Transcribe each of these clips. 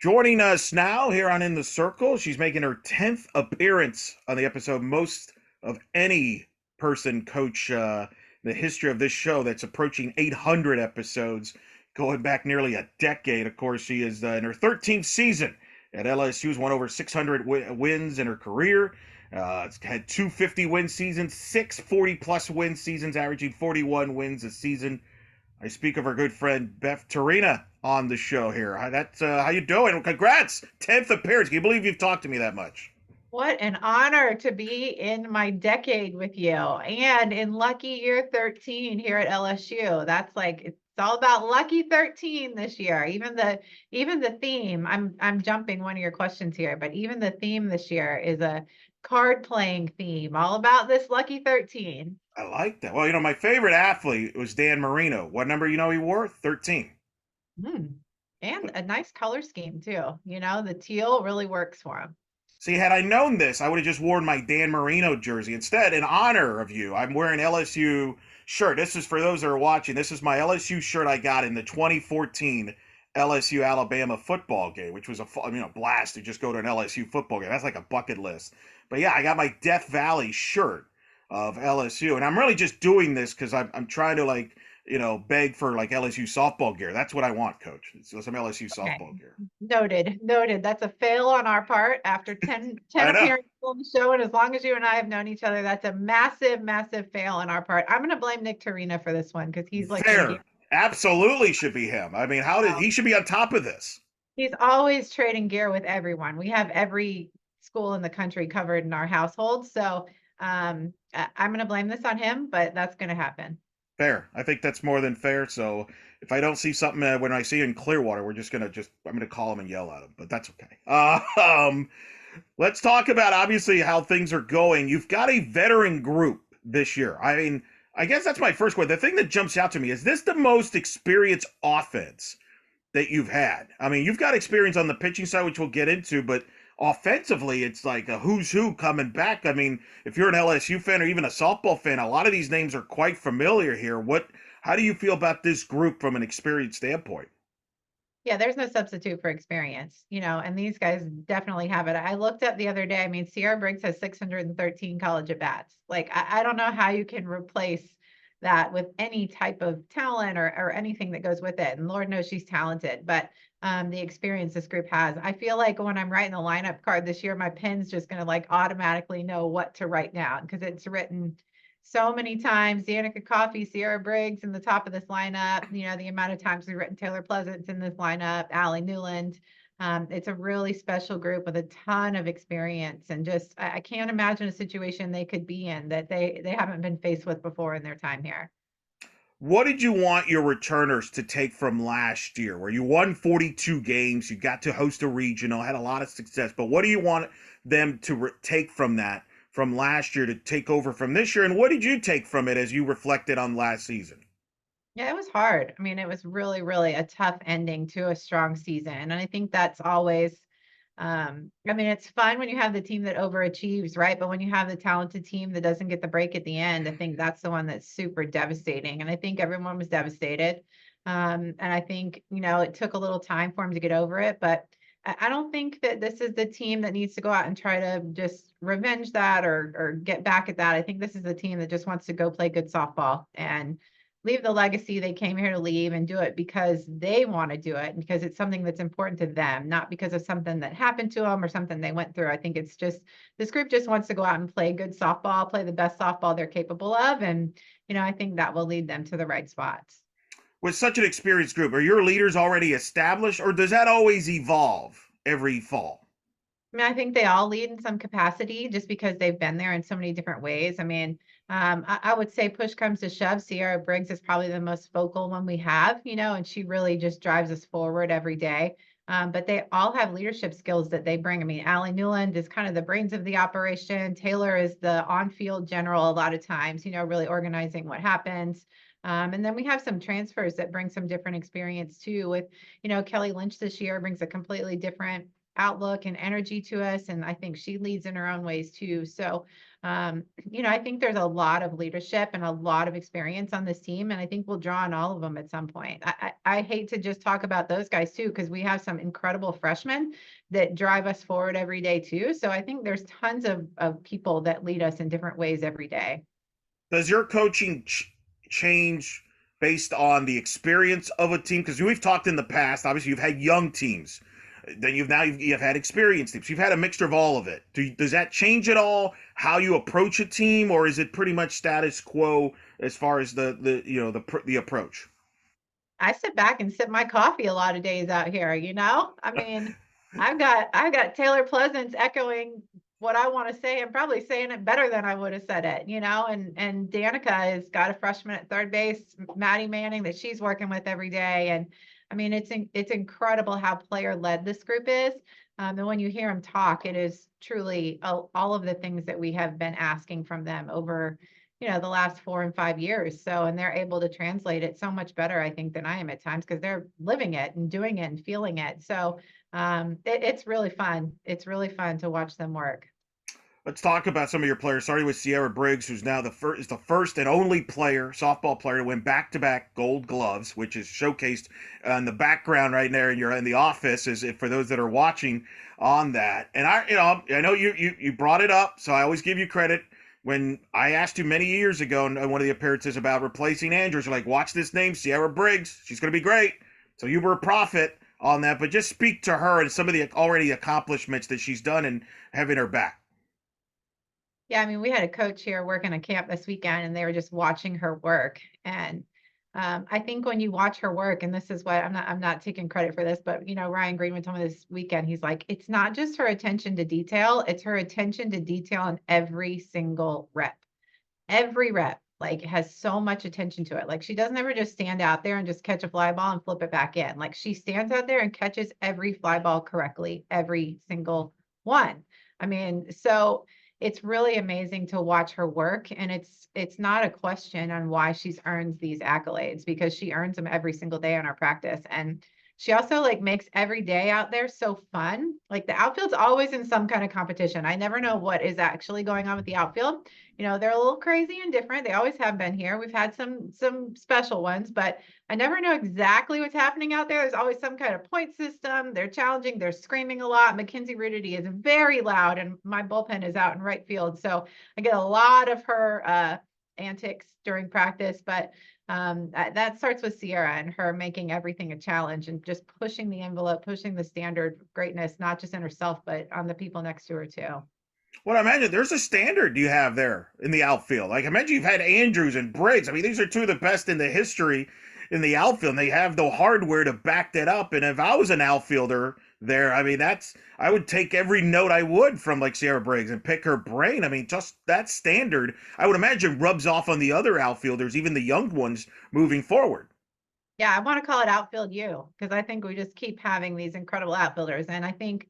Joining us now here on In the Circle, she's making her 10th appearance on the episode, most of any person coach in the history of this show that's approaching 800 episodes, going back nearly a decade. Of course, she is in her 13th season at LSU's won over 600 wins in her career. It's had two 50-win seasons, six 40-plus win seasons, averaging 41 wins a season. I speak of our good friend Beth Torina on the show here. How you doing? Congrats, 10th appearance. Can you believe you've talked to me that much? What an honor to be in my decade with you and in lucky year 13 here at LSU. That's like it's all about lucky 13 this year. Even the theme, I'm jumping one of your questions here, but even the theme this year is a card playing theme, all about this lucky 13. I like that. Well, my favorite athlete was Dan Marino. What number he wore? 13. Hmm. And a nice color scheme too. The teal really works for him. See, had I known this, I would have just worn my Dan Marino jersey. Instead, in honor of you, I'm wearing LSU shirt. This is for those that are watching. This is my LSU shirt I got in the 2014 LSU Alabama football game, which was a blast to just go to an LSU football game. That's like a bucket list. But yeah, I got my Death Valley shirt of LSU, and I'm really just doing this because I'm trying to beg for like LSU softball gear. That's what I want, Coach. So some LSU Okay. softball gear. Noted. That's a fail on our part after 10 I know. appearances on the show. And as long as you and I have known each other, that's a massive, massive fail on our part. I'm going to blame Nick Torina for this one because he's like Fair. Absolutely should be him. I mean, how did he should be on top of this? he's always trading gear with everyone. We have every school in the country covered in our household. So I'm going to blame this on him, but that's going to happen. Fair. I think that's more than fair. So if I don't see something when I see in Clearwater, I'm gonna call him and yell at him. But that's okay. Let's talk about obviously how things are going. You've got a veteran group this year. I mean, I guess that's my first question. The thing that jumps out to me is this the most experienced offense that you've had? I mean, you've got experience on the pitching side, which we'll get into, but offensively, it's like a who's who coming back. I mean, if you're an LSU fan or even a softball fan, a lot of these names are quite familiar here. How do you feel about this group from an experience standpoint? Yeah, there's no substitute for experience, and these guys definitely have it. I looked up the other day. I mean, Sierra Briggs has 613 college at bats. Like, I don't know how you can replace that with any type of talent or anything that goes with it. And Lord knows she's talented, but the experience this group has. I feel like when I'm writing the lineup card this year, my pen's just going to like automatically know what to write down because it's written so many times. Danica Coffey, Sierra Briggs in the top of this lineup. The amount of times we've written Taylor Pleasant's in this lineup, Allie Newland. It's a really special group with a ton of experience, and just I can't imagine a situation they could be in that they haven't been faced with before in their time here. What did you want your returners to take from last year, where you won 42 games, you got to host a regional, had a lot of success, but what do you want them to take from that from last year to take over from this year, and what did you take from it as you reflected on last season? Yeah, it was hard. I mean, it was really, really a tough ending to a strong season. And I think that's always, I mean, it's fun when you have the team that overachieves, right? But when you have the talented team that doesn't get the break at the end, I think that's the one that's super devastating. And I think everyone was devastated. And I think, it took a little time for him to get over it. But I don't think that this is the team that needs to go out and try to just revenge that or get back at that. I think this is the team that just wants to go play good softball and leave the legacy they came here to leave and do it because they want to do it and because it's something that's important to them, not because of something that happened to them or something they went through. I think it's just this group just wants to go out and play good softball, play the best softball they're capable of. And, I think that will lead them to the right spots. With such an experienced group, are your leaders already established, or does that always evolve every fall? I mean, I think they all lead in some capacity just because they've been there in so many different ways. I mean, I would say push comes to shove. Sierra Briggs is probably the most vocal one we have, and she really just drives us forward every day. But they all have leadership skills that they bring. I mean, Allie Newland is kind of the brains of the operation. Taylor is the on-field general a lot of times, really organizing what happens. And then we have some transfers that bring some different experience too with, Kelly Lynch this year brings a completely different outlook and energy to us, and I think she leads in her own ways too. So, I think there's a lot of leadership and a lot of experience on this team, and I think we'll draw on all of them at some point. I hate to just talk about those guys too, because we have some incredible freshmen that drive us forward every day too. So I think there's tons of people that lead us in different ways every day. Does your coaching change based on the experience of a team? Because we've talked in the past. Obviously, you've had young teams. Then you've had experienced teams. You've had a mixture of all of it. Does that change at all how you approach a team, or is it pretty much status quo as far as the approach? I sit back and sip my coffee a lot of days out here, you know? I mean, I've got Taylor Pleasance echoing what I want to say and probably saying it better than I would have said it, you know? And Danica has got a freshman at third base, Maddie Manning, that she's working with every day. And I mean, it's incredible how player led this group is. And when you hear them talk, it is truly all of the things that we have been asking from them over the last 4 and 5 years. So, and they're able to translate it so much better, I think, than I am at times because they're living it and doing it and feeling it. So, it's really fun. It's really fun to watch them work. Let's talk about some of your players. Starting with Sierra Briggs, who's now the first and only player, softball player, to win back-to-back Gold Gloves, which is showcased in the background right there in the office. Is for those that are watching on that. And I know you brought it up, so I always give you credit. When I asked you many years ago in one of the appearances about replacing Andrews, you're like, watch this name, Sierra Briggs. She's going to be great. So you were a prophet on that, but just speak to her and some of the already accomplishments that she's done and having her back. Yeah, I mean, we had a coach here working a camp this weekend, and they were just watching her work. And I think when you watch her work, and this is what I'm not taking credit for this, but Ryan Greenwood told me this weekend, he's like, it's not just her attention to detail, it's her attention to detail in every single rep. Every rep like has so much attention to it. Like she doesn't ever just stand out there and just catch a fly ball and flip it back in. Like she stands out there and catches every fly ball correctly, every single one. I mean, so it's really amazing to watch her work, and it's not a question on why she's earned these accolades, because she earns them every single day on our practice. And she also like makes every day out there so fun. Like the outfield's always in some kind of competition. I never know what is actually going on with the outfield. They're a little crazy and different. They always have been here. We've had some special ones, but I never know exactly what's happening out there. There's always some kind of point system. They're challenging, they're screaming a lot. Mackenzie Rudity is very loud, and my bullpen is out in right field. So I get a lot of her antics during practice, but that starts with Sierra and her making everything a challenge and just pushing the envelope, pushing the standard of greatness, not just in herself, but on the people next to her too. Well, I imagine there's a standard you have there in the outfield. Like, imagine you've had Andrews and Briggs. I mean, these are two of the best in the history in the outfield. And they have the hardware to back that up. And if I was an outfielder there, I mean, I would take every note I would from like Sierra Briggs and pick her brain. I mean, just that standard, I would imagine rubs off on the other outfielders, even the young ones moving forward. Yeah, I want to call it Outfield U, because I think we just keep having these incredible outfielders. And I think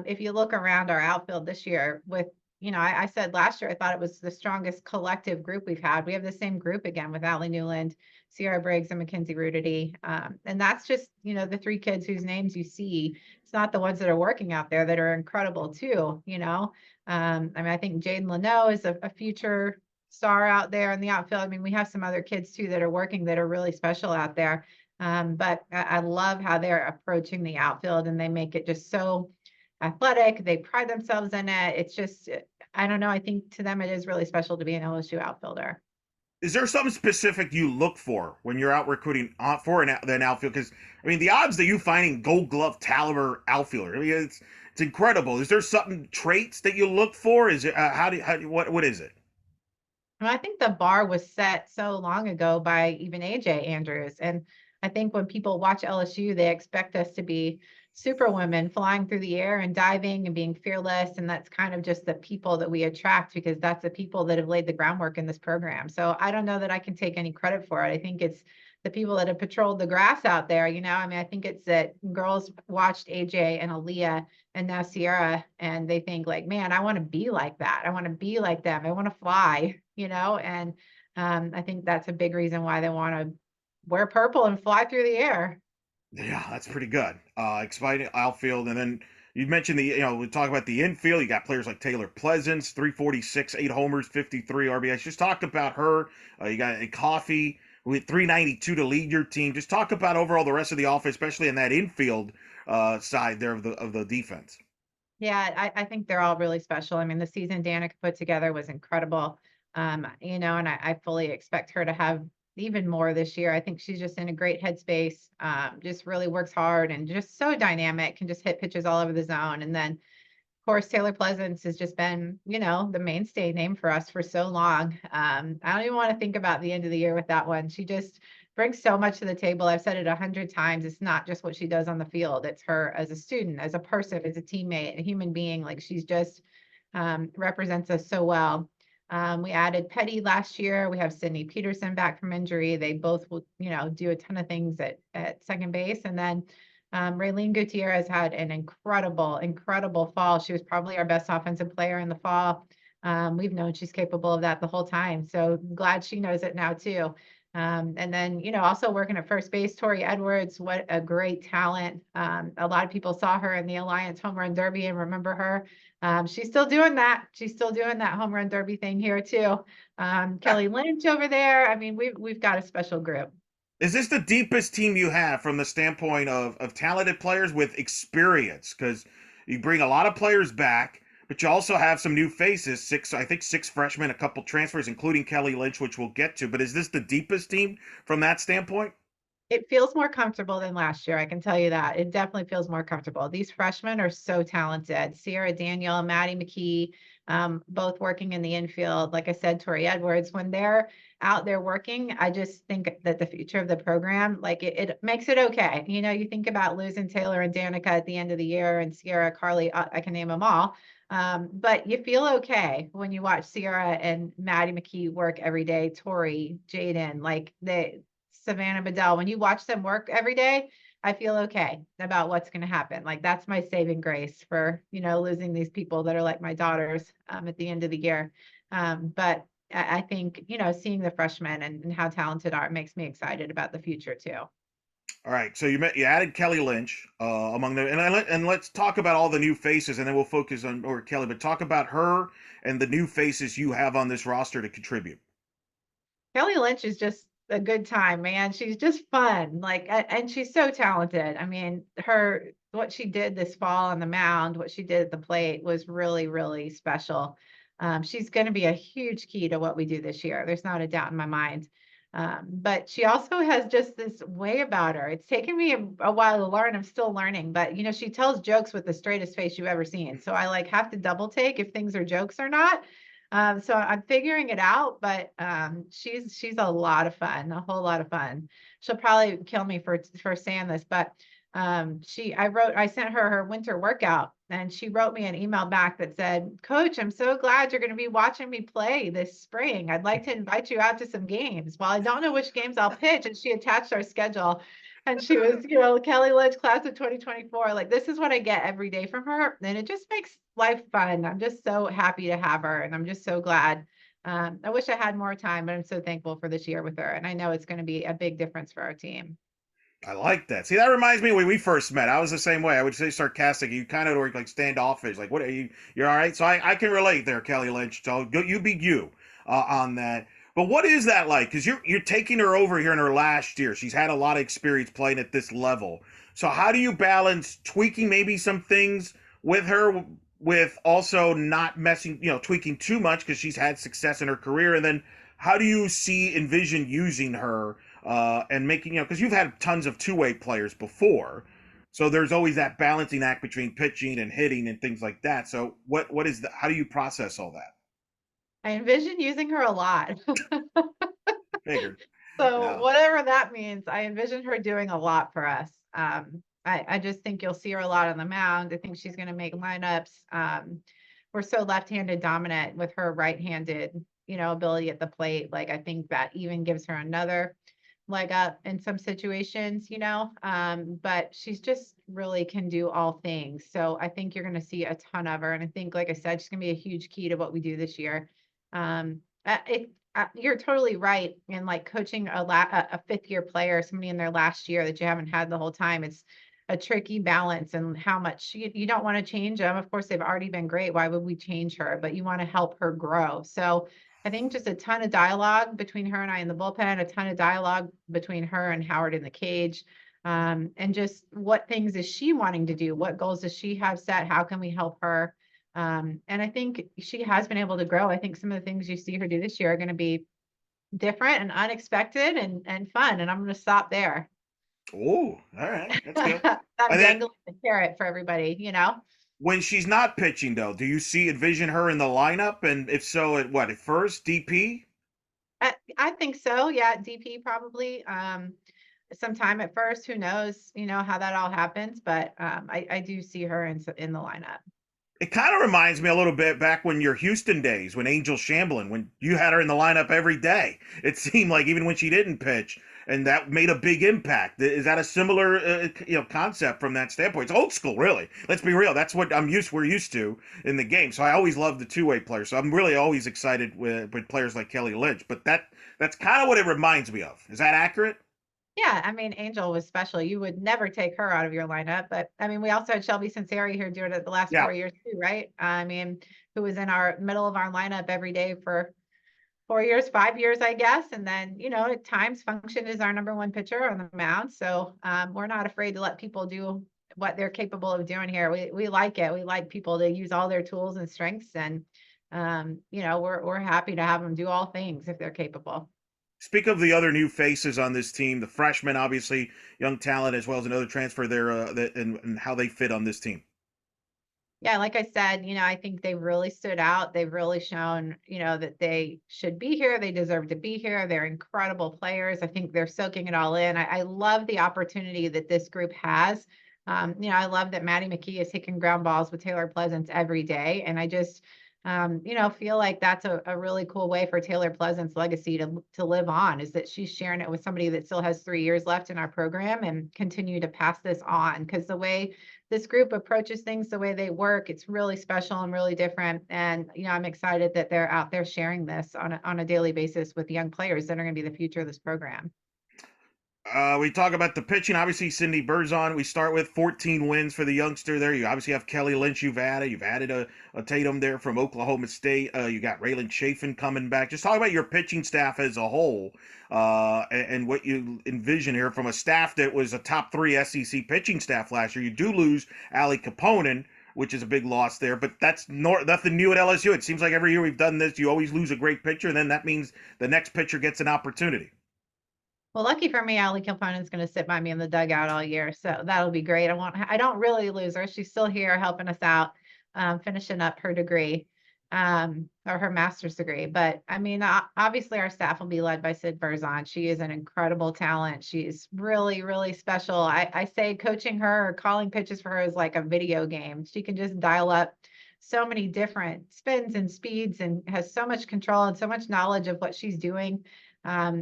if you look around our outfield this year with, I said last year, I thought it was the strongest collective group we've had. We have the same group again with Allie Newland, Sierra Briggs, and Mackenzie Rudity. And that's just, the three kids whose names you see. It's not the ones that are working out there that are incredible too. I mean, I think Jaden Leno is a future star out there in the outfield. I mean, we have some other kids too that are working that are really special out there. But I love how they're approaching the outfield, and they make it just so athletic. They pride themselves in it. It's just, I don't know. I think to them it is really special to be an LSU outfielder. Is there something specific you look for when you're out recruiting for an outfield? Because I mean, the odds that you finding Gold Glove caliber outfielder, I mean, it's incredible. Is there something traits that you look for? Is it what is it? And I think the bar was set so long ago by even AJ Andrews. And I think when people watch LSU, they expect us to be super women flying through the air and diving and being fearless. And that's kind of just the people that we attract, because that's the people that have laid the groundwork in this program. So I don't know that I can take any credit for it. I think it's the people that have patrolled the grass out there. I mean, I think it's that girls watched AJ and Aaliyah and now Sierra, and they think like, man, I want to be like that. I want to be like them. I want to fly. And I think that's a big reason why they want to wear purple and fly through the air. Yeah, that's pretty good. Exciting outfield, and then You mentioned we talk about the infield. You got players like Taylor Pleasance, 346, 8 homers, 53 RBIs. Just talk about her. You got a Coffee with 392 to lead your team. Just talk about overall the rest of the offense, especially in that infield side there of the defense. Yeah, I think they're all really special. I mean, the season Danica put together was incredible. And I fully expect her to have even more this year. I think she's just in a great headspace, just really works hard and just so dynamic, can just hit pitches all over the zone. And then course, Taylor Pleasance has just been, the mainstay name for us for so long. I don't even want to think about the end of the year with that one. She just brings so much to the table. I've said it 100 times. It's not just what she does on the field. It's her as a student, as a person, as a teammate, a human being. Like she's just represents us so well. We added Petty last year. We have Sydney Peterson back from injury. They both will, do a ton of things at second base. And then Raylene Gutierrez had an incredible, incredible fall. She was probably our best offensive player in the fall. We've known she's capable of that the whole time. So glad she knows it now too. And then, also working at first base, Tori Edwards, what a great talent. A lot of people saw her in the Alliance Home Run Derby and remember her. She's still doing that. She's still doing that home run derby thing here too. Kelly Lynch over there. I mean, we've got a special group. Is this the deepest team you have from the standpoint of talented players with experience? Because you bring a lot of players back, but you also have some new faces. I think six freshmen, a couple transfers, including Kelly Lynch, which we'll get to. But is this the deepest team from that standpoint? It feels more comfortable than last year. I can tell you that. It definitely feels more comfortable. These freshmen are so talented. Sierra Daniel, Maddie McKee, both working in the infield. Like I said, Tori Edwards, when they're out there working, I just think that the future of the program, like it makes it okay. You think about losing Taylor and Danica at the end of the year and Sierra, Carly, I can name them all. But you feel okay when you watch Sierra and Maddie McKee work every day, Tori, Jaden, like Savannah Bedell, when you watch them work every day, I feel okay about what's going to happen. Like that's my saving grace for, losing these people that are like my daughters at the end of the year. But I think, seeing the freshmen and how talented are, makes me excited about the future too. All right, so you added Kelly Lynch among the and let's talk about all the new faces, and then we'll focus on or Kelly, but talk about her and the new faces you have on this roster to contribute. Kelly Lynch is just a good time, man. She's just fun. Like, and she's so talented. I mean, what she did this fall on the mound, what she did at the plate was really, really special. She's going to be a huge key to what we do this year. There's not a doubt in my mind. But she also has just this way about her. It's taken me a while to learn. I'm still learning, but she tells jokes with the straightest face you've ever seen. So I like have to double take if things are jokes or not. So I'm figuring it out, but she's a lot of fun, a whole lot of fun. She'll probably kill me for saying this, but I sent her winter workout and she wrote me an email back that said, Coach, I'm so glad you're going to be watching me play this spring. I'd like to invite you out to some games. Well, I don't know which games I'll pitch. And she attached our schedule and she was, Kelly Lynch, class of 2024. Like, this is what I get every day from her. And it just makes life fun. I'm just so happy to have her. And I'm just so glad. I wish I had more time, but I'm so thankful for this year with her. And I know it's going to be a big difference for our team. I like that. See, that reminds me when we first met. I was the same way. I would say sarcastic. You kind of were like standoffish. Like, what are you? You're all right. So I can relate there, Kelly Lynch. So you be you on that. But what is that like? Because you're taking her over here in her last year. She's had a lot of experience playing at this level. So how do you balance tweaking maybe some things with her, with also not messing, tweaking too much because she's had success in her career, and then how do you envision using her? And making, because you've had tons of two-way players before, so there's always that balancing act between pitching and hitting and things like that. So what is how do you process all that? I envision using her a lot. Figured. So Yeah. whatever that means, I envision her doing a lot for us. I just think you'll see her a lot on the mound. I think she's going to make lineups. We're so left-handed dominant with her right-handed, ability at the plate. Like I think that even gives her another leg up in some situations, but she's just really can do all things. So I think you're going to see a ton of her. And I think, like I said, she's going to be a huge key to what we do this year. You're totally right. And like coaching a fifth year player, somebody in their last year that you haven't had the whole time, a tricky balance and how much you don't want to change them. Of course, they've already been great. Why would we change her? But you want to help her grow. So I think just a ton of dialogue between her and I in the bullpen, a ton of dialogue between her and Howard in the cage. And just what things is she wanting to do? What goals does she have set? How can we help her? And I think she has been able to grow. I think some of the things you see her do this year are going to be different and unexpected and fun. And I'm going to stop there. Oh, all right, that's good. I'm And then dangling the carrot for everybody, you know? when she's not pitching, though, do you see envision her in the lineup? And if so, at what, at first DP? I think so. Yeah, DP probably. Sometime at first, who knows, how that all happens, but I do see her in the lineup. It kind of reminds me a little bit back when your Houston days, when Angel Shamblin, when you had her in the lineup every day. It seemed like even when she didn't pitch, and that made a big impact. Is that a similar concept from that standpoint? It's old school, really. Let's be real. That's what we're used to in the game. So I always love the two-way players. So I'm really always excited with players like Kelly Lynch. But that's kind of what it reminds me of. Is that accurate? Yeah, I mean, Angel was special. You would never take her out of your lineup, but I mean, we also had Shelby Sinceri here doing it the last Yeah. 4 years too, right? I mean, who was in our middle of our lineup every day for 4 years, 5 years, I guess. And then, at times function is our number one pitcher on the mound. So we're not afraid to let people do what they're capable of doing here. We like it. We like people to use all their tools and strengths. And, we're happy to have them do all things if they're capable. Speak of the other new faces on this team, the freshmen, obviously, young talent, as well as another transfer there, and how they fit on this team. Yeah, like I said, I think they've really stood out. They've really shown, that they should be here. They deserve to be here. They're incredible players. I think they're soaking it all in. I love the opportunity that this group has. I love that Maddie McKee is hitting ground balls with Taylor Pleasance every day. And I just, feel like that's a really cool way for Taylor Pleasance's legacy to live on, is that she's sharing it with somebody that still has 3 years left in our program and continue to pass this on. Because the way this group approaches things, the way they work, it's really special and really different. And, I'm excited that they're out there sharing this on a daily basis with young players that are going to be the future of this program. We talk about the pitching. Obviously, Cindy Burzon. We start with 14 wins for the youngster there. You obviously have Kelly Lynch. You've added a Tatum there from Oklahoma State. You got Raylan Chafin coming back. Just talk about your pitching staff as a whole, and what you envision here from a staff that was a top 3 SEC pitching staff last year. You do lose Ali Kaponen, which is a big loss there, but that's nothing new at LSU. It seems like every year we've done this, you always lose a great pitcher, and then that means the next pitcher gets an opportunity. Well, lucky for me, Ali Kilponen's going to sit by me in the dugout all year, so that'll be great. I don't really lose her. She's still here helping us out, finishing up her degree, or her master's degree. But I mean, obviously our staff will be led by Sid Burzon. She is an incredible talent. She's really, really special. I say coaching her or calling pitches for her is like a video game. She can just dial up so many different spins and speeds and has so much control and so much knowledge of what she's doing.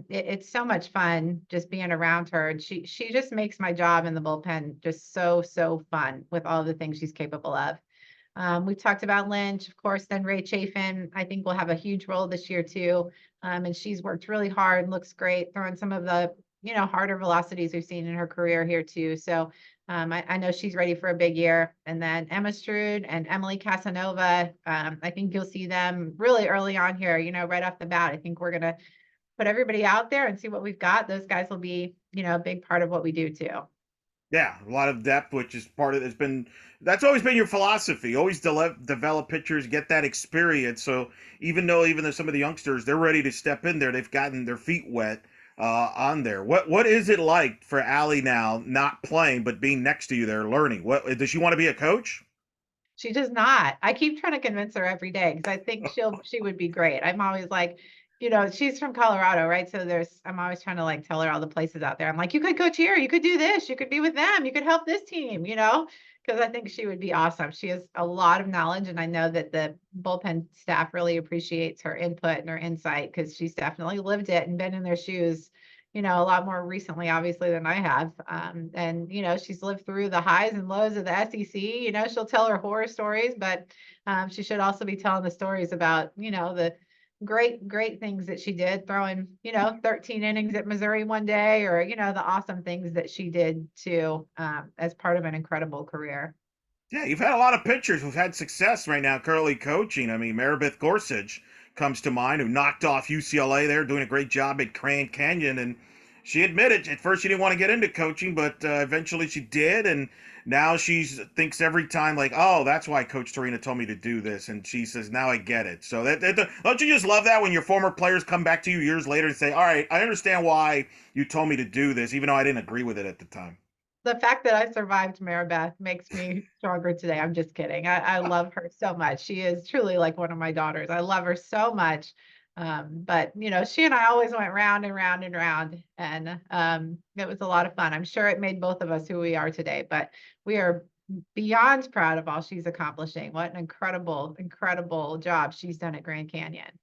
It's so much fun just being around her. And she just makes my job in the bullpen just so fun with all the things she's capable of. We've talked about Lynch, of course, then Ray Chafin, I think will have a huge role this year too. And she's worked really hard, looks great, throwing some of the, harder velocities we've seen in her career here too. So I know she's ready for a big year. And then Emma Strood and Emily Casanova, I think you'll see them really early on here, right off the bat. I think we're going to put everybody out there and see what we've got. Those guys will be, a big part of what we do too. Yeah, a lot of depth, which is part of that's always been your philosophy. Always develop pitchers, get that experience. So even though some of the youngsters, they're ready to step in there, they've gotten their feet wet on there. What is it like for Allie now, not playing but being next to you there, learning? What does she want to be a coach? She does not. I keep trying to convince her every day because I think she would be great. I'm always like, she's from Colorado, right? So I'm always trying to like tell her all the places out there. I'm like, you could coach here, you could do this, you could be with them, you could help this team, because I think she would be awesome. She has a lot of knowledge, and I know that the bullpen staff really appreciates her input and her insight because she's definitely lived it and been in their shoes, a lot more recently, obviously, than I have. And she's lived through the highs and lows of the SEC. She'll tell her horror stories, but she should also be telling the stories about, the great things that she did, throwing, 13 innings at Missouri one day, or, the awesome things that she did too, as part of an incredible career. Yeah, you've had a lot of pitchers who've had success right now currently coaching. I mean, Maribeth Gorsuch comes to mind, who knocked off UCLA there, doing a great job at Grand Canyon. And she admitted at first she didn't want to get into coaching, but eventually she did. And now she thinks every time, like, oh, that's why Coach Torina told me to do this. And she says, now I get it. So don't you just love that when your former players come back to you years later and say, all right, I understand why you told me to do this, even though I didn't agree with it at the time? The fact that I survived Maribeth makes me stronger today. I'm just kidding. I love her so much. She is truly like one of my daughters. I love her so much. But she and I always went round and round and round, and it was a lot of fun. I'm sure it made both of us who we are today, but we are beyond proud of all she's accomplishing. What an incredible, incredible job she's done at Grand Canyon.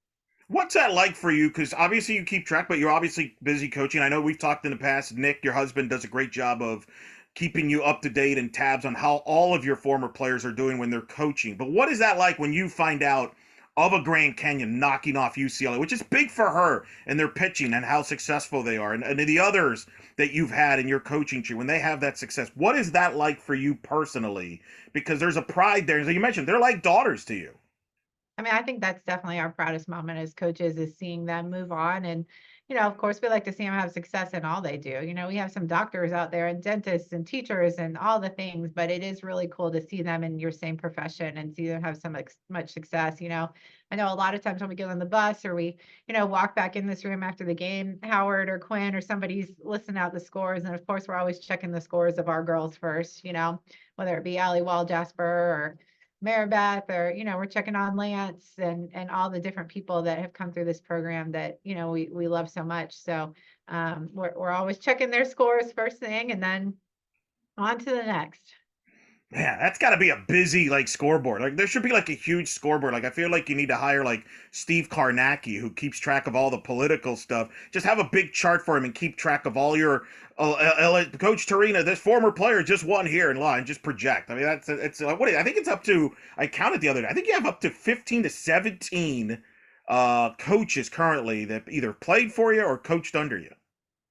What's that like for you? Because obviously you keep track, but you're obviously busy coaching. I know we've talked in the past. Nick, your husband, does a great job of keeping you up to date and tabs on how all of your former players are doing when they're coaching. But what is that like when you find out of a Grand Canyon knocking off UCLA, which is big for her and their pitching and how successful they are, and the others that you've had in your coaching tree when they have that success? What is that like for you personally? Because there's a pride there. As you mentioned, they're like daughters to you. I mean, I think that's definitely our proudest moment as coaches, is seeing them move on. And, of course, we like to see them have success in all they do. We have some doctors out there and dentists and teachers and all the things, but it is really cool to see them in your same profession and see them have so much success. I know a lot of times when we get on the bus, or we, walk back in this room after the game, Howard or Quinn or somebody's listing out the scores. And of course, we're always checking the scores of our girls first, whether it be Allie Wall, Jasper, or Maribeth, or we're checking on Lance and all the different people that have come through this program that we love so much. So we're always checking their scores first thing, and then on to the next. Man, that's got to be a busy like scoreboard. Like there should be like a huge scoreboard. Like I feel like you need to hire like Steve Karnacki, who keeps track of all the political stuff. Just have a big chart for him and keep track of all your Coach Torina, this former player just won here in line. Just project. I mean, it's what I think it's up to. I counted the other day. I think you have up to 15 to 17 coaches currently that either played for you or coached under you.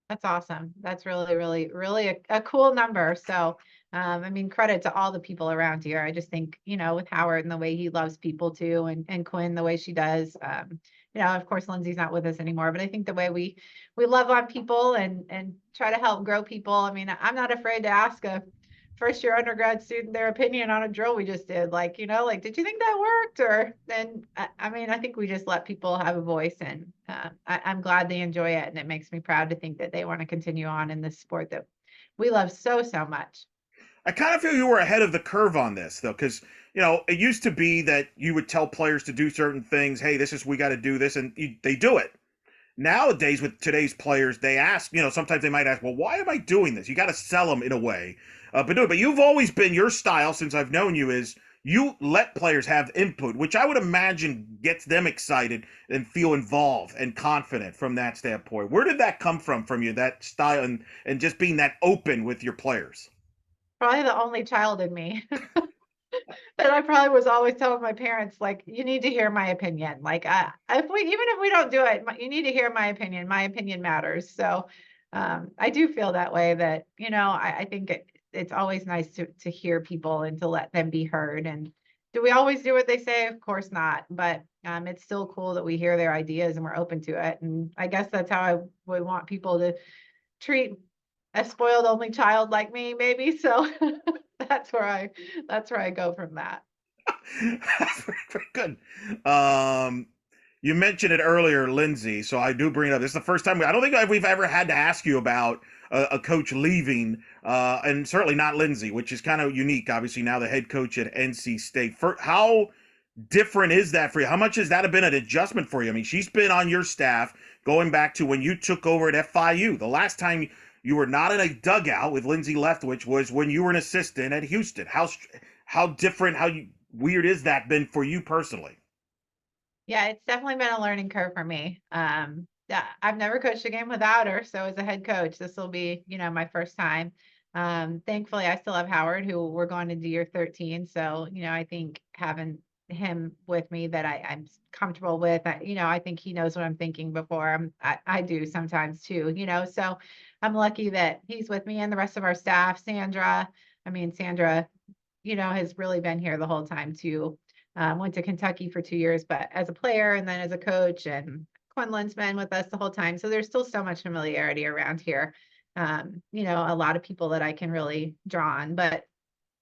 That's awesome. That's really, really, really a cool number. So, I mean, credit to all the people around here. I just think, with Howard and the way he loves people too, and Quinn, the way she does, of course, Lindsay's not with us anymore, but I think the way we love on people and try to help grow people. I mean, I'm not afraid to ask a first year undergrad student their opinion on a drill we just did. Like, did you think that worked? Or then, I mean, I think we just let people have a voice, and I'm glad they enjoy it. And it makes me proud to think that they want to continue on in this sport that we love so, so much. I kind of feel you were ahead of the curve on this, though, because it used to be that you would tell players to do certain things. Hey, we got to do this, and they do it. Nowadays, with today's players, they ask. Sometimes they might ask, "Well, why am I doing this?" You got to sell them in a way, but do it. But you've always been your style since I've known you is you let players have input, which I would imagine gets them excited and feel involved and confident from that standpoint. Where did that come from you, that style and just being that open with your players? Probably the only child in me. But I probably was always telling my parents, like, you need to hear my opinion. Like, even if we don't do it, you need to hear my opinion. My opinion matters. So, I do feel that way. That I think it's always nice to hear people and to let them be heard. And do we always do what they say? Of course not. But it's still cool that we hear their ideas and we're open to it. And I guess that's how I would want people to treat a spoiled only child like me, maybe. So that's where I that's where I go from that. Very good. You mentioned it earlier, Lindsay. So I do bring it up. This is the first time I don't think we've ever had to ask you about a coach leaving, and certainly not Lindsay, which is kind of unique. Obviously, now the head coach at NC State. How different is that for you? How much has that been an adjustment for you? I mean, she's been on your staff going back to when you took over at FIU. The last time you were not in a dugout with Lindsay Leftwich was when you were an assistant at Houston. How different, weird is that been for you personally? Yeah, it's definitely been a learning curve for me. Yeah, I've never coached a game without her. So as a head coach, this will be, my first time. Thankfully, I still have Howard, who we're going into year 13. So, I think having him with me that I'm comfortable with. I think he knows what I'm thinking before I do sometimes too, so I'm lucky that he's with me and the rest of our staff. Sandra, has really been here the whole time too. Went to Kentucky for 2 years, but as a player and then as a coach, and Quinlan's been with us the whole time. So there's still so much familiarity around here. A lot of people that I can really draw on, but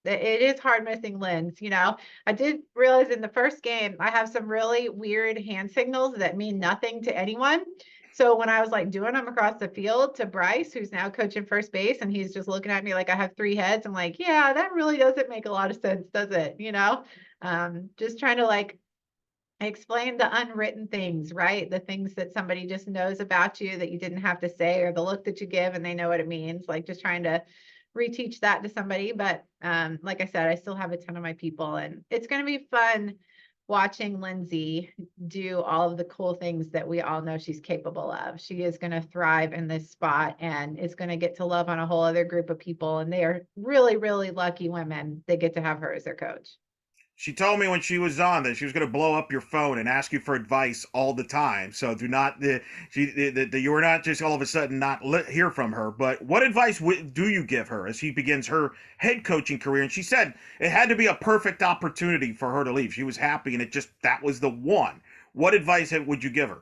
it is hard missing Lynn's. I did realize in the first game, I have some really weird hand signals that mean nothing to anyone. So when I was like doing them across the field to Bryce, who's now coaching first base, and he's just looking at me like I have three heads, I'm like, yeah, that really doesn't make a lot of sense, does it? Just trying to like explain the unwritten things, right? The things that somebody just knows about you that you didn't have to say, or the look that you give and they know what it means. Like just trying to reteach that to somebody. But like I said, I still have a ton of my people, and it's going to be fun watching Lindsay do all of the cool things that we all know she's capable of. She is going to thrive in this spot and is going to get to love on a whole other group of people. And they are really, really lucky women that get to have her as their coach. She told me when she was on that she was going to blow up your phone and ask you for advice all the time. So do not, you were not just all of a sudden not hear from her. But what advice do you give her as she begins her head coaching career? And she said it had to be a perfect opportunity for her to leave. She was happy, and that was the one. What advice would you give her?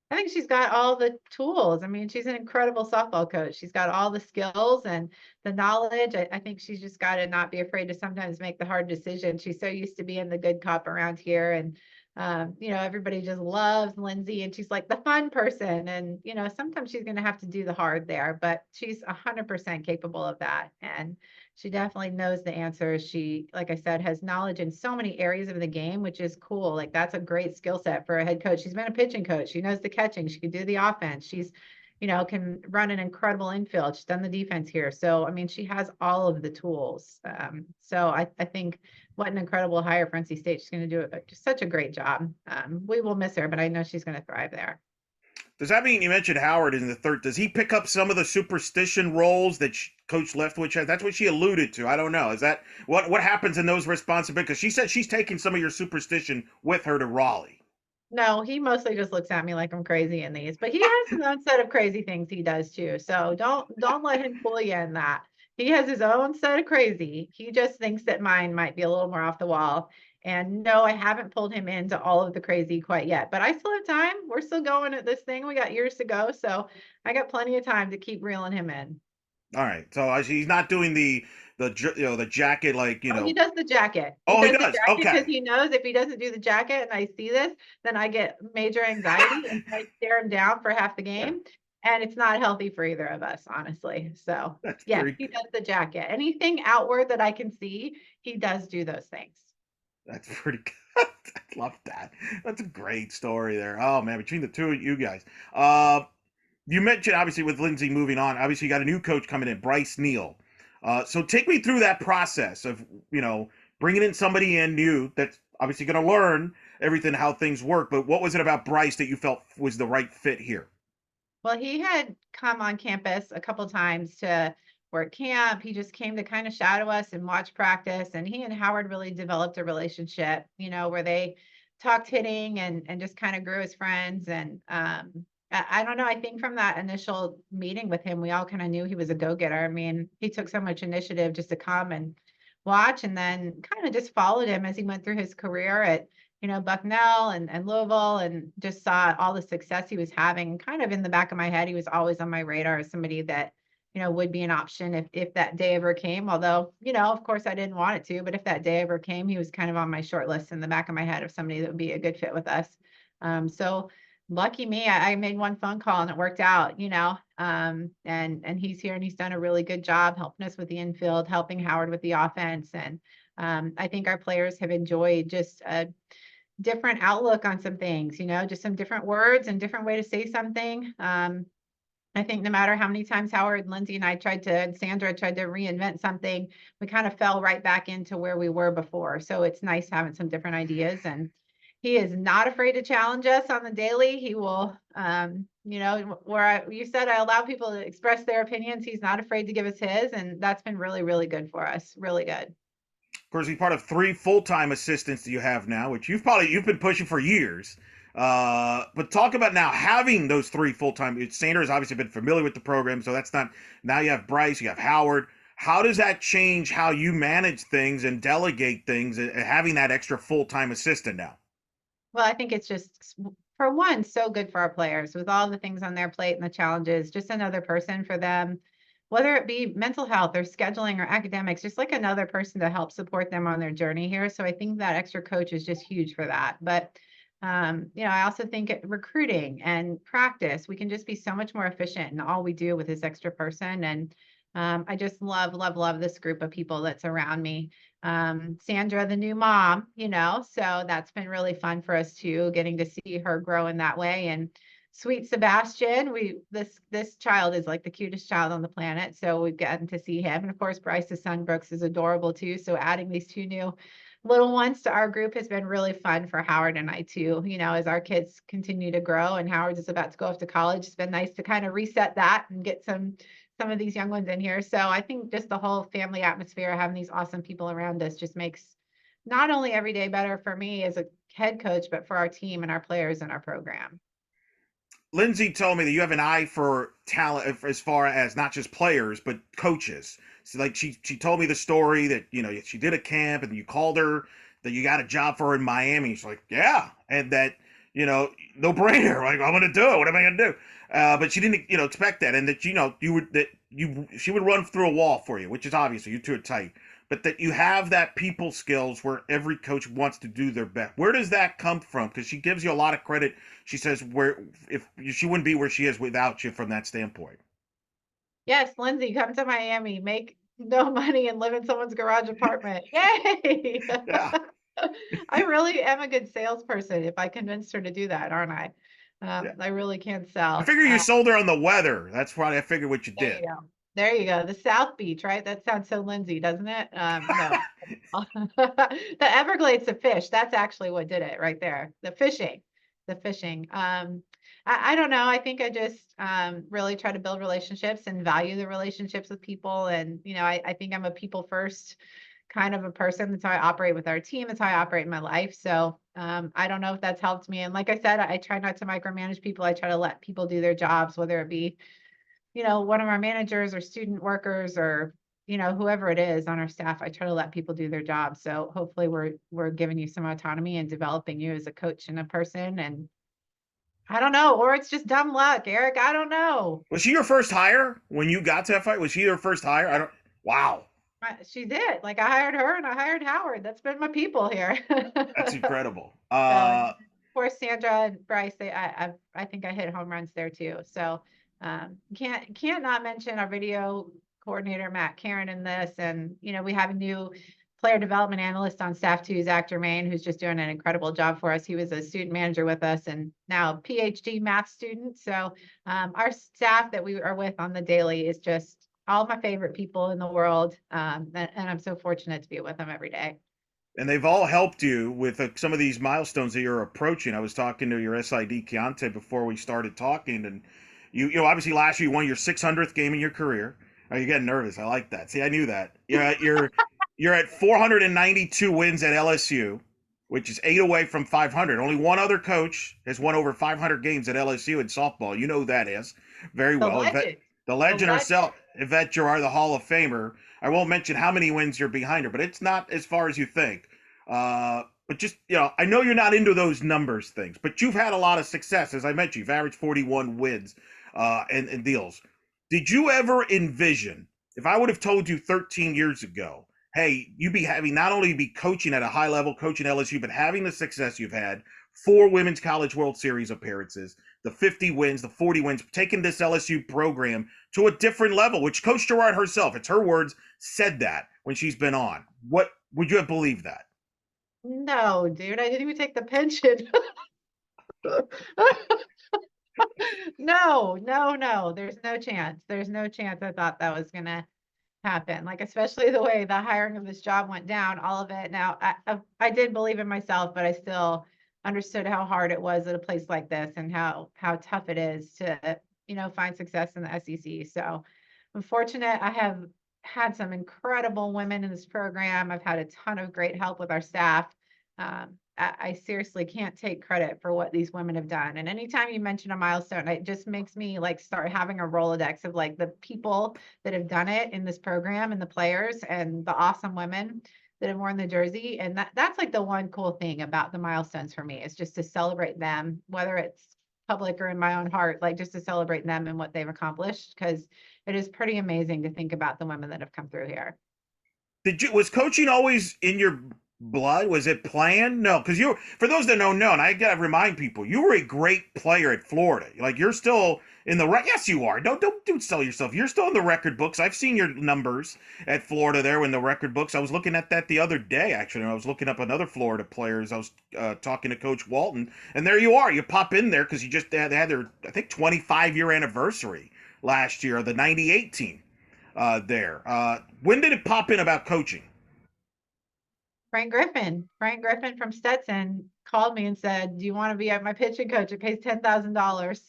I think she's got all the tools. I mean, she's an incredible softball coach. She's got all the skills and the knowledge. I think she's just got to not be afraid to sometimes make the hard decision. She's so used to being the good cop around here. And, everybody just loves Lindsay, and she's like the fun person. And, sometimes she's going to have to do the hard there, but she's 100% capable of that. And she definitely knows the answers. She, like I said, has knowledge in so many areas of the game, which is cool. Like that's a great skill set for a head coach. She's been a pitching coach. She knows the catching. She can do the offense. She's, can run an incredible infield. She's done the defense here. So, I mean, she has all of the tools. So I think what an incredible hire for NC State. She's going to do just such a great job. We will miss her, but I know she's going to thrive there. Does that mean, you mentioned Howard in the third? Does he pick up some of the superstition roles that Coach Leftwich has? That's what she alluded to. I don't know. Is that what happens in those responsibilities? Because she said she's taking some of your superstition with her to Raleigh. No, he mostly just looks at me like I'm crazy in these, but he has his own set of crazy things he does too. So don't let him fool you in that. He has his own set of crazy. He just thinks that mine might be a little more off the wall. And no, I haven't pulled him into all of the crazy quite yet, but I still have time. We're still going at this thing. We got years to go. So I got plenty of time to keep reeling him in. All right. So he's not doing the jacket like. Oh, he does the jacket. He Oh, he does the does. jacket because Okay. he knows if he doesn't do the jacket and I see this, then I get major anxiety and I stare him down for half the game. And it's not healthy for either of us, honestly. So, That's yes, pretty. he does the jacket. Anything outward that I can see, he does do those things. That's pretty good. I love that. That's a great story there. Oh man, between the two of you guys. You mentioned obviously with Lindsay moving on. Obviously, you got a new coach coming in, Bryce Neal. So take me through that process of bringing in somebody in new that's obviously going to learn everything how things work. But what was it about Bryce that you felt was the right fit here? Well, he had come on campus a couple times to work camp. He just came to kind of shadow us and watch practice. And he and Howard really developed a relationship, where they talked hitting and just kind of grew as friends. And I don't know. I think from that initial meeting with him, we all kind of knew he was a go-getter. I mean, he took so much initiative just to come and watch, and then kind of just followed him as he went through his career at Bucknell and Louisville, and just saw all the success he was having. Kind of in the back of my head, he was always on my radar as somebody that, would be an option if that day ever came. Although, of course I didn't want it to, but if that day ever came, he was kind of on my short list in the back of my head of somebody that would be a good fit with us. So lucky me, I made one phone call and it worked out, and he's here and he's done a really good job helping us with the infield, helping Howard with the offense. And I think our players have enjoyed just a different outlook on some things, just some different words and different way to say something. I think no matter how many times Howard, Lindsay, and Sandra tried to reinvent something, we kind of fell right back into where we were before. So it's nice having some different ideas. And he is not afraid to challenge us on the daily. He will, you said I allow people to express their opinions. He's not afraid to give us his. And that's been really, really good for us. Really good. Of course, he's part of 3 full-time assistants that you have now, which you've been pushing for years. But talk about now having those 3 full-time. Sandra has obviously been familiar with the program, so that's not. Now you have Bryce, you have Howard. How does that change how you manage things and delegate things, having that extra full-time assistant now? Well, I think it's just, for one, so good for our players with all the things on their plate and the challenges, just another person for them, whether it be mental health or scheduling or academics, just like another person to help support them on their journey here. So I think that extra coach is just huge for that. But I also think recruiting and practice, we can just be so much more efficient in all we do with this extra person. And I just love, love, love this group of people that's around me. Sandra, the new mom, so that's been really fun for us too, getting to see her grow in that way. And sweet Sebastian, this child is like the cutest child on the planet. So we've gotten to see him. And of course, Bryce's son Brooks is adorable too. So adding these 2 new little ones to our group has been really fun for Howard and I too, as our kids continue to grow and Howard is about to go off to college. It's been nice to kind of reset that and get some of these young ones in here. So I think just the whole family atmosphere, having these awesome people around us just makes not only every day better for me as a head coach, but for our team and our players in our program. Lindsay told me that you have an eye for talent as far as not just players but coaches. So like she told me the story that she did a camp and you called her that you got a job for her in Miami. She's like, yeah, and that no brainer. Like I'm gonna do it. What am I gonna do? But she didn't expect that, and that she would run through a wall for you, which is obviously you two are tight. But that you have that people skills where every coach wants to do their best. Where does that come from? Because she gives you a lot of credit. She says if she wouldn't be where she is without you from that standpoint. Yes, Lindsay, come to Miami, make no money and live in someone's garage apartment. Yay! Yeah, I really am a good salesperson if I convinced her to do that, aren't I? yeah. I really can I sell. figure you sold her on the weather. That's probably I figured what you There you did. go. There you go. The South Beach, right? That sounds so Lindsay, doesn't it? No. The Everglades of fish. That's actually what did it right there. The fishing. The fishing. I don't know. I think I just really try to build relationships and value the relationships with people. And, I think I'm a people first kind of a person. That's how I operate with our team. That's how I operate in my life. So I don't know if that's helped me. And like I said, I try not to micromanage people. I try to let people do their jobs, whether it be one of our managers or student workers or, whoever it is on our staff. I try to let people do their job. So hopefully we're giving you some autonomy and developing you as a coach and a person. And I don't know, or it's just dumb luck, Eric. I don't know. Was she your first hire when you got to that fight? Was she your first hire? I don't. Wow, She did. Like I hired her and I hired Howard. That's been my people here. that's incredible. And of course, Sandra and Bryce, I think I hit home runs there too. So can't not mention our video coordinator Matt Karen in this, and we have a new player development analyst on staff too, Zach Germain, who's just doing an incredible job for us. He was a student manager with us and now a PhD math student. So our staff that we are with on the daily is just all my favorite people in the world, and I'm so fortunate to be with them every day. And they've all helped you with some of these milestones that you're approaching. I was talking to your SID Keontae before we started talking, and obviously last year you won your 600th game in your career. Oh, you're getting nervous. I like that. See, I knew that. You're at 492 wins at LSU, which is 8 away from 500. Only one other coach has won over 500 games at LSU in softball. You know who that is very The well. legend. The The legend legend. herself, Yvette Gerard, the Hall of Famer. I won't mention how many wins you're behind her, but it's not as far as you think. But just, I know you're not into those numbers things, but you've had a lot of success. As I mentioned, you've averaged 41 wins and deals. Did you ever envision, if I would have told you 13 years ago, hey, you'd be having not only be coaching at a high level, coaching LSU, but having the success you've had, 4 Women's College World Series appearances, the 50 wins, the 40 wins, taking this LSU program to a different level, which Coach Gerard herself, it's her words, said that when she's been on. What would you have believed that? No, dude, I didn't even take the pension. No, no, no. There's no chance. There's no chance I thought that was gonna happen. Like especially the way the hiring of this job went down, all of it. Now I did believe in myself, but I still understood how hard it was at a place like this and how tough it is to find success in the SEC. So I'm fortunate I have had some incredible women in this program. I've had a ton of great help with our staff. I seriously can't take credit for what these women have done. And anytime you mention a milestone, it just makes me like start having a Rolodex of like the people that have done it in this program and the players and the awesome women that have worn the jersey. And that's like the one cool thing about the milestones for me is just to celebrate them, whether it's public or in my own heart, like just to celebrate them and what they've accomplished. Because it is pretty amazing to think about the women that have come through here. Was coaching always in your blood? Was it planned? No, because you, for those that don't know, and I gotta remind people, you were a great player at Florida. Like you're still in the yes, you are. Don't sell yourself. You're still in the record books. I've seen your numbers at Florida there in the record books. I was looking at that the other day actually. I was looking up another Florida players. I was talking to Coach Walton, and there you are. You pop in there because you just they had their I think 25-year anniversary last year, the '98 team there. When did it pop in about coaching? Frank Griffin from Stetson called me and said, "Do you want to be my pitching coach? It pays $10,000."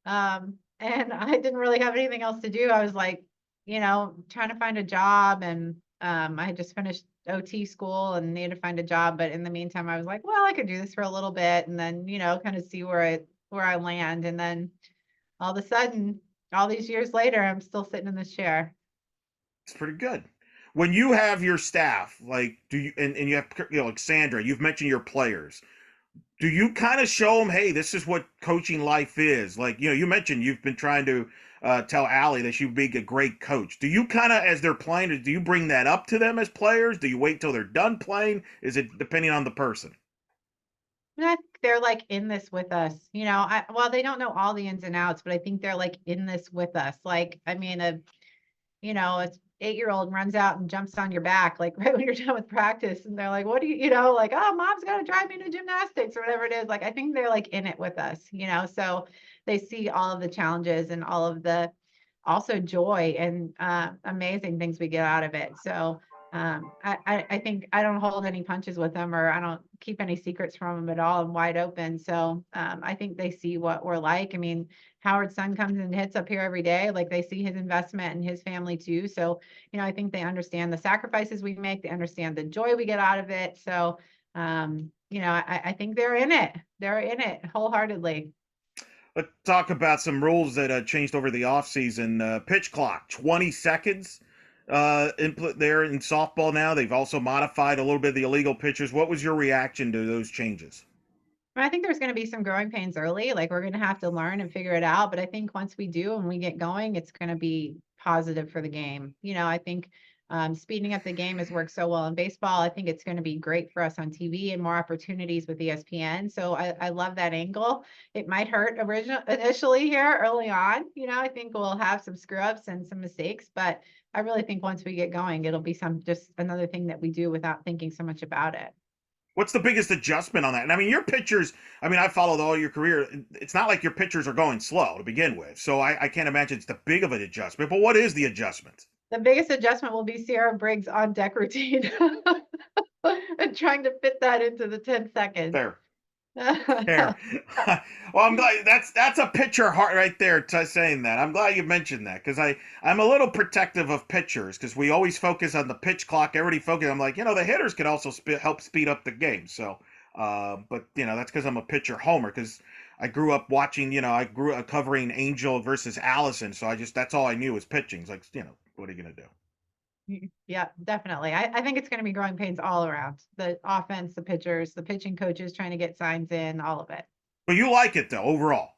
And I didn't really have anything else to do. I was like, trying to find a job, and I had just finished OT school and needed to find a job. But in the meantime, I was like, well, I could do this for a little bit, and then kind of see where I land. And then all of a sudden, all these years later, I'm still sitting in this chair. It's pretty good. When you have your staff, like, do you, and you have, like Sandra, you've mentioned your players. Do you kind of show them, hey, this is what coaching life is? Like, you mentioned you've been trying to tell Allie that she'd be a great coach. Do you kind of, as they're playing, do you bring that up to them as players? Do you wait till they're done playing? Is it depending on the person? And I think they're like in this with us. Well, they don't know all the ins and outs, but I think they're like in this with us. Like, I mean, a 8-year-old runs out and jumps on your back, like right when you're done with practice. And they're like, what do like, oh, mom's got to drive me to gymnastics or whatever it is. Like, I think they're like in it with us, so they see all of the challenges and all of the also joy and amazing things we get out of it. So I think I don't hold any punches with them, or I don't keep any secrets from them at all. I'm wide open. So I think they see what we're like. I mean, Howard's son comes and hits up here every day. Like they see his investment and his family too. So, I think they understand the sacrifices we make. They understand the joy we get out of it. So, I think they're in it. They're in it wholeheartedly. Let's talk about some rules that changed over the offseason. Pitch clock, 20 seconds input there in softball now. They've also modified a little bit of the illegal pitches. What was your reaction to those changes? I think there's going to be some growing pains early. Like we're going to have to learn and figure it out. But I think once we do and we get going, it's going to be positive for the game. I think speeding up the game has worked so well in baseball. I think it's going to be great for us on TV and more opportunities with ESPN. So I love that angle. It might hurt initially here early on. I think we'll have some screw ups and some mistakes, but I really think once we get going, it'll be just another thing that we do without thinking so much about it. What's the biggest adjustment on that? And I mean, your pitchers, I followed all your career. It's not like your pitchers are going slow to begin with. So I can't imagine it's the big of an adjustment. But what is the adjustment? The biggest adjustment will be Sierra Briggs' on deck routine and trying to fit that into the 10 seconds. Fair. Fair. Well, I'm glad that's a pitcher heart right there saying that. I'm glad you mentioned that because I'm a little protective of pitchers because we always focus on the pitch clock. Everybody focus. I'm like, the hitters can also help speed up the game. So, but that's because I'm a pitcher homer because I grew up watching. I grew up covering Angel versus Allison. So that's all I knew was pitching. It's like, what are you gonna do? Yeah, definitely. I think it's going to be growing pains all around the offense, the pitchers, the pitching coaches trying to get signs in, all of it. But you like it though, overall.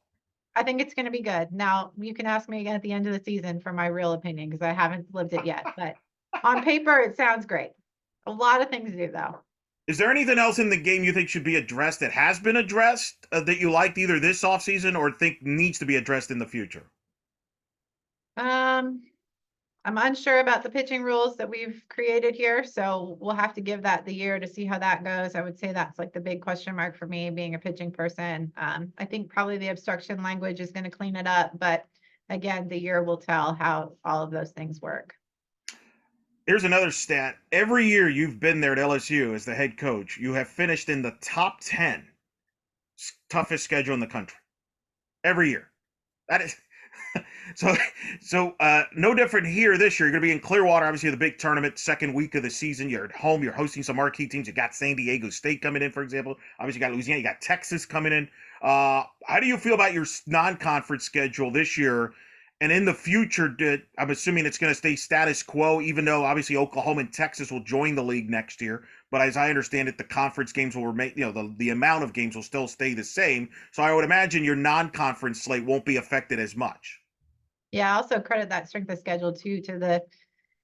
I think it's going to be good. Now, you can ask me again at the end of the season for my real opinion because I haven't lived it yet. But on paper, it sounds great. A lot of things to do, though. Is there anything else in the game you think should be addressed that has been addressed that you liked either this offseason or think needs to be addressed in the future? I'm unsure about the pitching rules that we've created here, so we'll have to give that the year to see how that goes. I would say that's like the big question mark for me being a pitching person. I think probably the obstruction language is going to clean it up, but again, the year will tell how all of those things work. Here's another stat. Every year you've been there at LSU as the head coach, you have finished in the top 10 toughest schedule in the country. Every year. So, no different here this year. You're going to be in Clearwater, obviously the big tournament, second week of the season. You're at home. You're hosting some marquee teams. You got San Diego State coming in, for example. Obviously, you got Louisiana. You got Texas coming in. How do you feel about your non-conference schedule this year? And in the future, I'm assuming it's going to stay status quo, even though obviously Oklahoma and Texas will join the league next year. But as I understand it, the conference games will remain, the amount of games will still stay the same. So I would imagine your non-conference slate won't be affected as much. Yeah, I also credit that strength of schedule too to the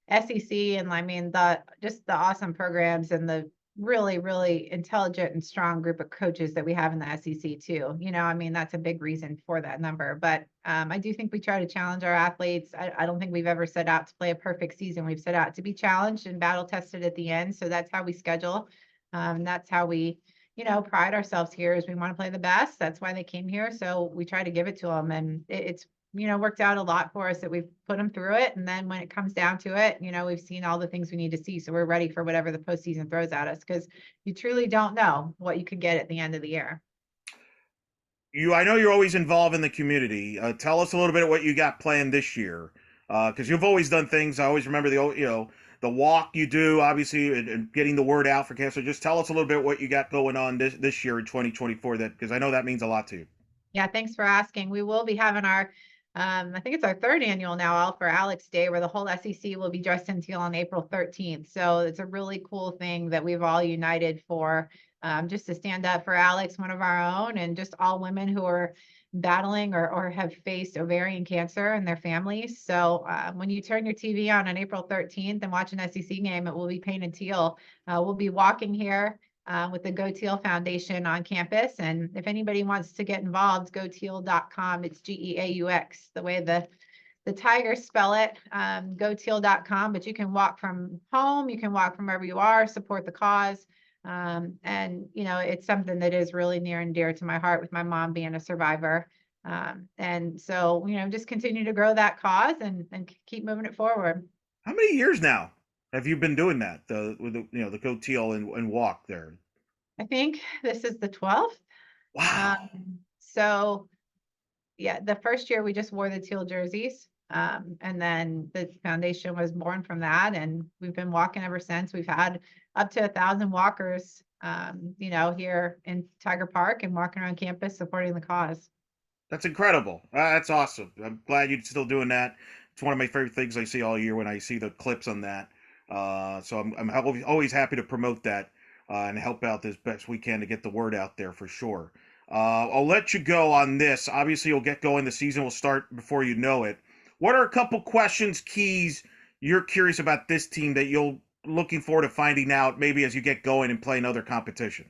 SEC, and I mean the just the awesome programs and the really, really intelligent and strong group of coaches that we have in the SEC too. I mean, that's a big reason for that number. But I do think we try to challenge our athletes. I don't think we've ever set out to play a perfect season. We've set out to be challenged and battle tested at the end. So that's how we schedule. That's how we, pride ourselves here is we want to play the best. That's why they came here. So we try to give it to them. And it's worked out a lot for us that we've put them through it. And then when it comes down to it, we've seen all the things we need to see. So we're ready for whatever the postseason throws at us because you truly don't know what you could get at the end of the year. I know you're always involved in the community. Tell us a little bit of what you got planned this year, because you've always done things. I always remember the walk you do, obviously, and getting the word out for camp. So just tell us a little bit what you got going on this year in 2024. Because I know that means a lot to you. Yeah, thanks for asking. We will be having our, I think it's our third annual now, All for Alex Day, where the whole SEC will be dressed in teal on April 13th. So it's a really cool thing that we've all united for, just to stand up for Alex, one of our own, and just all women who are battling or have faced ovarian cancer and their families. So when you turn your TV on April 13th and watch an SEC game, it will be painted teal. We'll be walking here with the Go Teal Foundation on campus. And if anybody wants to get involved, goteal.com. It's GEAUX, the way the Tigers spell it, goteal.com. But you can walk from home, you can walk from wherever you are, support the cause. And, it's something that is really near and dear to my heart with my mom being a survivor. And so, just continue to grow that cause and keep moving it forward. How many years now have you been doing that? With the Go Teal and walk there. I think this is the 12th. Wow. So yeah, the first year we just wore the teal jerseys. And then the foundation was born from that. And we've been walking ever since. We've had up to 1,000 walkers, here in Tiger Park and walking around campus supporting the cause. That's incredible. That's awesome. I'm glad you're still doing that. It's one of my favorite things I see all year when I see the clips on that. So I'm always happy to promote that and help out as best we can to get the word out there for sure. I'll let you go on this. Obviously, you'll get going. The season will start before you know it. What are a couple questions, keys you're curious about this team that you'll looking forward to finding out maybe as you get going and play another competition?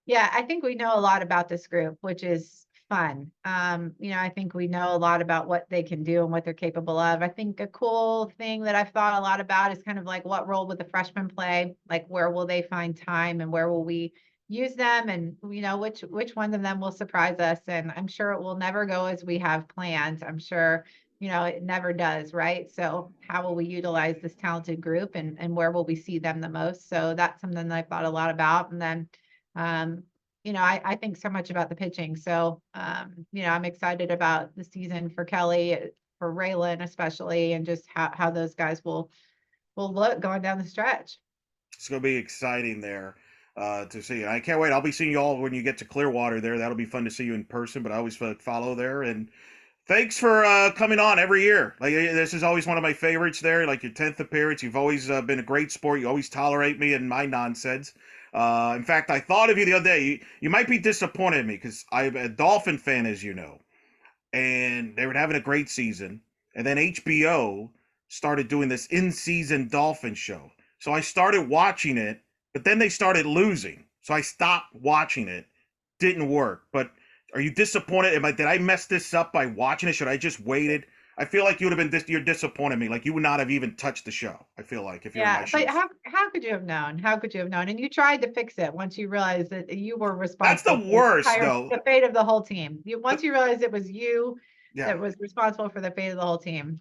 Yeah, I think we know a lot about this group, which is fun. I think we know a lot about what they can do and what they're capable of. I think a cool thing that I've thought a lot about is kind of like what role would the freshmen play? Like where will they find time and where will we use them? And which ones of them will surprise us? And I'm sure it will never go as we have planned. I'm sure, it never does, right? So how will we utilize this talented group and where will we see them the most? So that's something that I've thought a lot about. And then I think so much about the pitching. So, I'm excited about the season for Kelly, for Raylan especially, and just how those guys will look going down the stretch. It's going to be exciting there to see. And I can't wait. I'll be seeing you all when you get to Clearwater there. That'll be fun to see you in person, but I always follow there. And thanks for coming on every year. Like this is always one of my favorites there. Like your 10th appearance. You've always been a great sport. You always tolerate me and my nonsense. In fact, I thought of you the other day. You might be disappointed in me because I'm a Dolphin fan, as you know. And they were having a great season. And then HBO started doing this in-season Dolphin show. So I started watching it, but then they started losing. So I stopped watching it. Didn't work. But are you disappointed? Did I mess this up by watching it? Should I just waited? I feel like you would have been you're disappointed me. Like you would not have even touched the show. I feel like if you're in my shoes. But how could you have known? How could you have known? And you tried to fix it once you realized that you were responsible. That's the worst, though. The fate of the whole team. Once you realized it was you Yeah. that was responsible for the fate of the whole team.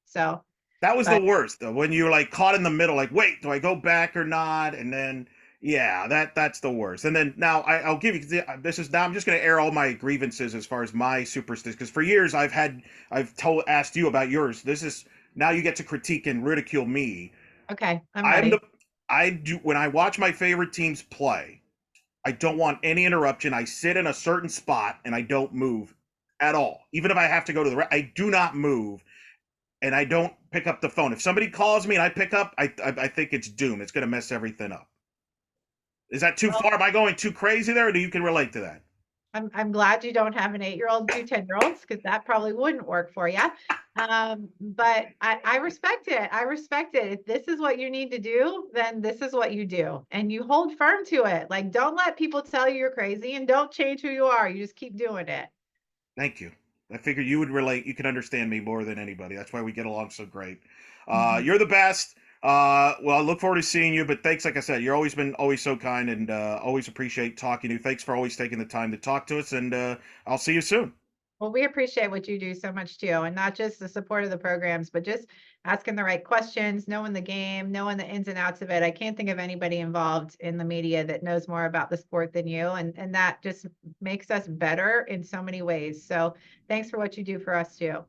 So that was the worst, though. When you're like caught in the middle, like, wait, do I go back or not? And then Yeah, that's the worst. And then now I'll give you this is now I'm just going to air all my grievances as far as my superstition, because for years I've told asked you about yours. This is now you get to critique and ridicule me. Okay, I'm I'm the ready. I do when I watch my favorite teams play. I don't want any interruption. I sit in a certain spot and I don't move at all. Even if I have to go to I do not move, and I don't pick up the phone. If somebody calls me and I pick up, I think it's doomed. It's going to mess everything up. Is that too Well, far? Am I going too crazy there, or do you can relate to that? I'm glad you don't have an 8-year-old, 2 10-year-olds, because that probably wouldn't work for you. But I respect it. I respect it. If this is what you need to do, then this is what you do, and you hold firm to it. Like, don't let people tell you you're crazy, and don't change who you are. You just keep doing it. Thank you. I figured you would relate. You can understand me more than anybody. That's why we get along so great. Mhm. You're the best. Well, I look forward to seeing you. But thanks, like I said, you're always been always so kind, and always appreciate talking to you. Thanks for always taking the time to talk to us, and I'll see you soon. Well, we appreciate what you do so much too, and not just the support of the programs, but just asking the right questions, knowing the game, knowing the ins and outs of it. I can't think of anybody involved in the media that knows more about the sport than you, and that just makes us better in so many ways. So, thanks for what you do for us too.